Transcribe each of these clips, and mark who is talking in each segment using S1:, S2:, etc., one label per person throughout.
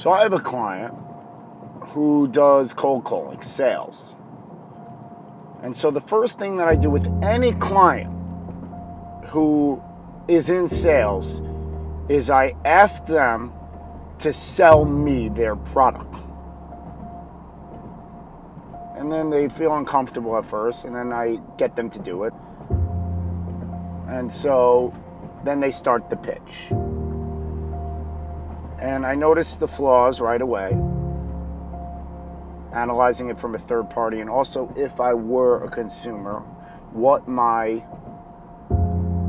S1: So I have a client who does cold calling, sales. And so the first thing that I do with any client who is in sales is I ask them to sell me their product. And then they feel uncomfortable at first, and then I get them to do it. And so then they start the pitch. And I notice the flaws right away, analyzing it from a third party, and also if I were a consumer, what my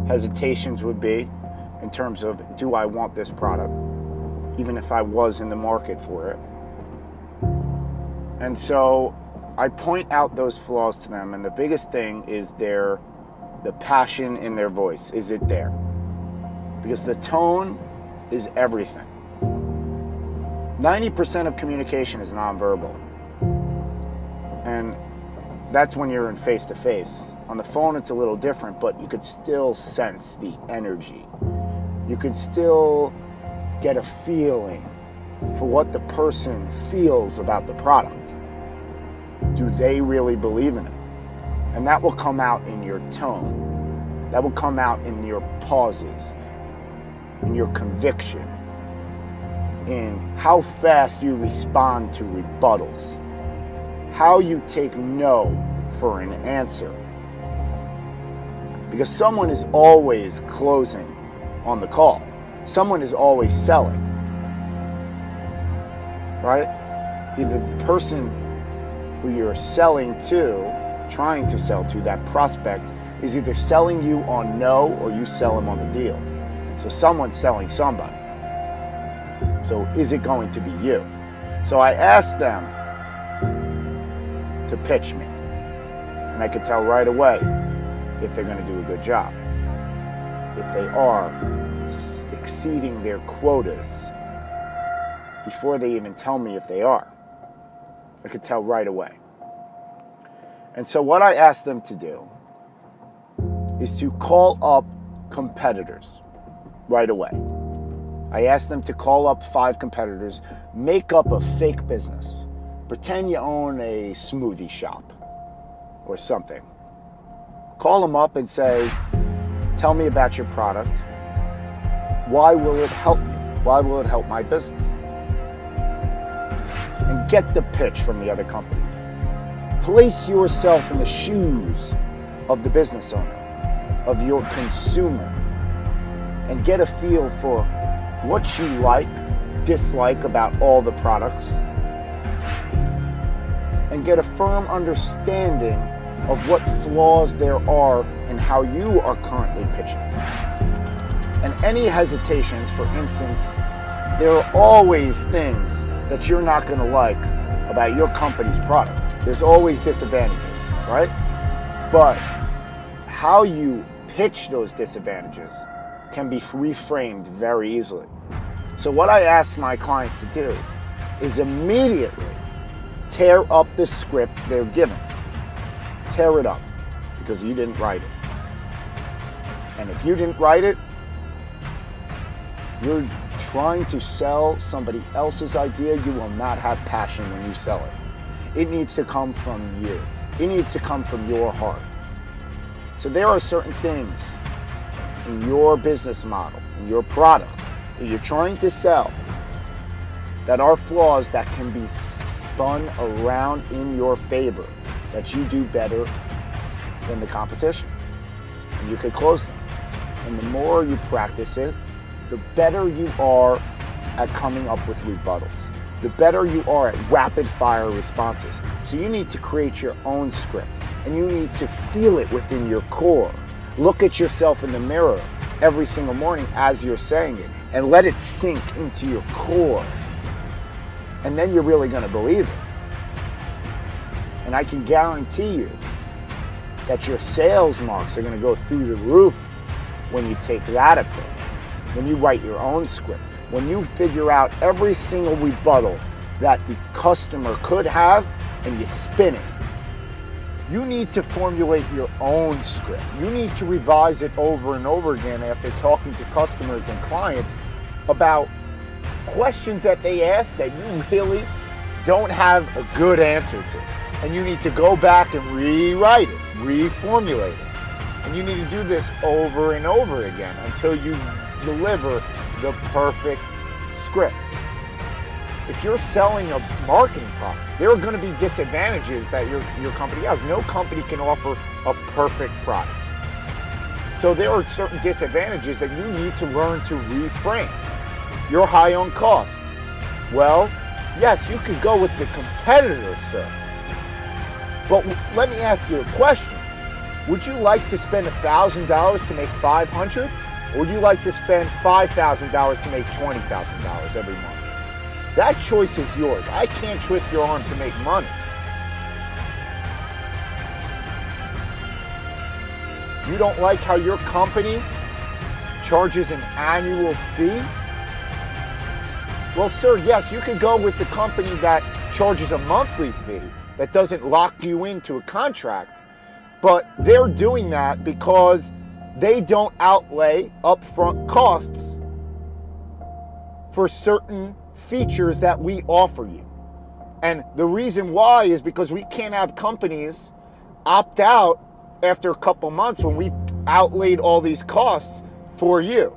S1: hesitations would be in terms of, do I want this product, even if I was in the market for it. And so I point out those flaws to them, and the biggest thing is the passion in their voice. Is it there? Because the tone is everything. 90% of communication is nonverbal. And that's when you're in face-to-face. On the phone, it's a little different, but you could still sense the energy. You could still get a feeling for what the person feels about the product. Do they really believe in it? And that will come out in your tone. That will come out in your pauses, in your conviction, in how fast you respond to rebuttals, how you take no for an answer. Because someone is always closing on the call. Someone is always selling, right? Either the person who you're selling to, trying to sell to, that prospect, is either selling you on no or you sell them on the deal. So someone's selling somebody. So is it going to be you? So I asked them to pitch me. And I could tell right away if they're going to do a good job. If they are exceeding their quotas before they even tell me if they are. I could tell right away. And so what I asked them to do is to call up competitors right away. I asked them to call up 5 competitors, make up a fake business. Pretend you own a smoothie shop or something. Call them up and say, tell me about your product. Why will it help me? Why will it help my business? And get the pitch from the other companies. Place yourself in the shoes of the business owner, of your consumer, and get a feel for what you like, dislike about all the products, and get a firm understanding of what flaws there are in how you are currently pitching. And any hesitations, for instance, there are always things that you're not going to like about your company's product. There's always disadvantages, right? But how you pitch those disadvantages can be reframed very easily. So what I ask my clients to do is immediately tear up the script they're given. Tear it up, because you didn't write it. And if you didn't write it, you're trying to sell somebody else's idea. You will not have passion when you sell it. It needs to come from you. It needs to come from your heart. So there are certain things in your business model, in your product that you're trying to sell that are flaws that can be spun around in your favor, that you do better than the competition. And you could close them. And the more you practice it, the better you are at coming up with rebuttals. The better you are at rapid fire responses. So you need to create your own script, and you need to feel it within your core. Look at yourself in the mirror every single morning as you're saying it, and let it sink into your core. And then you're really going to believe it. And I can guarantee you that your sales marks are going to go through the roof when you take that approach. When you write your own script, when you figure out every single rebuttal that the customer could have and you spin it. You need to formulate your own script. You need to revise it over and over again after talking to customers and clients about questions that they ask that you really don't have a good answer to. And you need to go back and rewrite it, reformulate it. And you need to do this over and over again until you deliver the perfect script. If you're selling a marketing product, there are going to be disadvantages that your company has. No company can offer a perfect product. So there are certain disadvantages that you need to learn to reframe. You're high on cost. Well, yes, you could go with the competitor, sir. But let me ask you a question. Would you like to spend $1,000 to make $500? Or would you like to spend $5,000 to make $20,000 every month? That choice is yours. I can't twist your arm to make money. You don't like how your company charges an annual fee? Well, sir, yes, you can go with the company that charges a monthly fee that doesn't lock you into a contract, but they're doing that because they don't outlay upfront costs for certain features that we offer you. And the reason why is because we can't have companies opt out after a couple months when we've outlaid all these costs for you.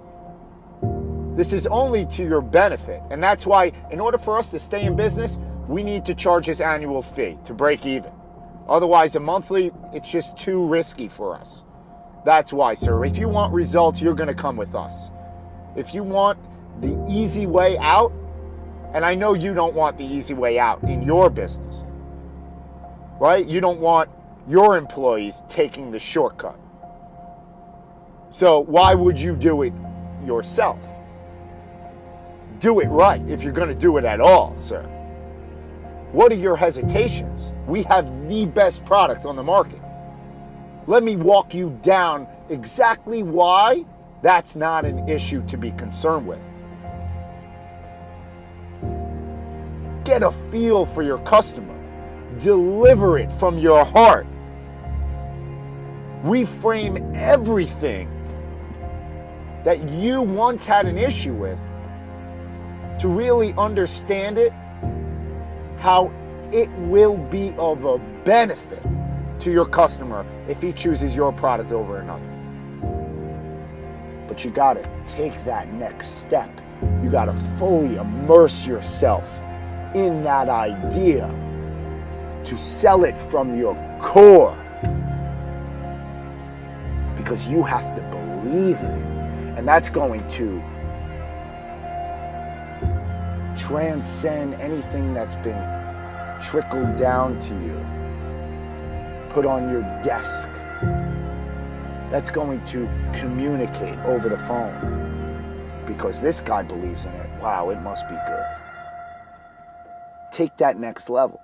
S1: This is only to your benefit. And that's why, in order for us to stay in business, we need to charge this annual fee to break even. Otherwise, a monthly, it's just too risky for us. That's why, sir. If you want results, you're going to come with us. If you want the easy way out, and I know you don't want the easy way out in your business, right? You don't want your employees taking the shortcut. So why would you do it yourself? Do it right if you're going to do it at all, sir. What are your hesitations? We have the best product on the market. Let me walk you down exactly why that's not an issue to be concerned with. Get a feel for your customer. Deliver it from your heart. Reframe everything that you once had an issue with to really understand it, how it will be of a benefit to your customer if he chooses your product over another. But you gotta take that next step. You gotta fully immerse yourself in that idea to sell it from your core. Because you have to believe in it. And that's going to transcend anything that's been trickled down to you, put on your desk. That's going to communicate over the phone. Because this guy believes in it. Wow, it must be good. Take that next level.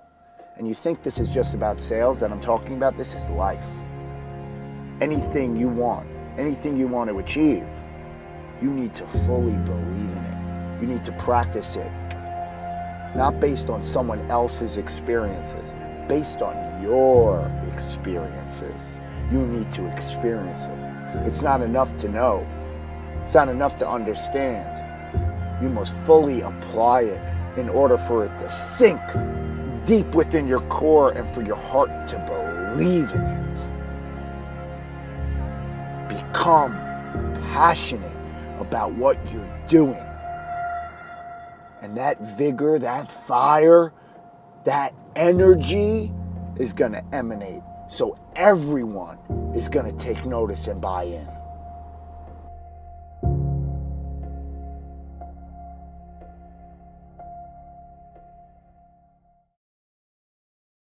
S1: And you think this is just about sales that I'm talking about? This is life. Anything you want to achieve, you need to fully believe in it. You need to practice it. Not based on someone else's experiences, based on your experiences. You need to experience it. It's not enough to know. It's not enough to understand. You must fully apply it in order for it to sink deep within your core and for your heart to believe in it. Become passionate about what you're doing. And that vigor, that fire, that energy is going to emanate. So everyone is going to take notice and buy in.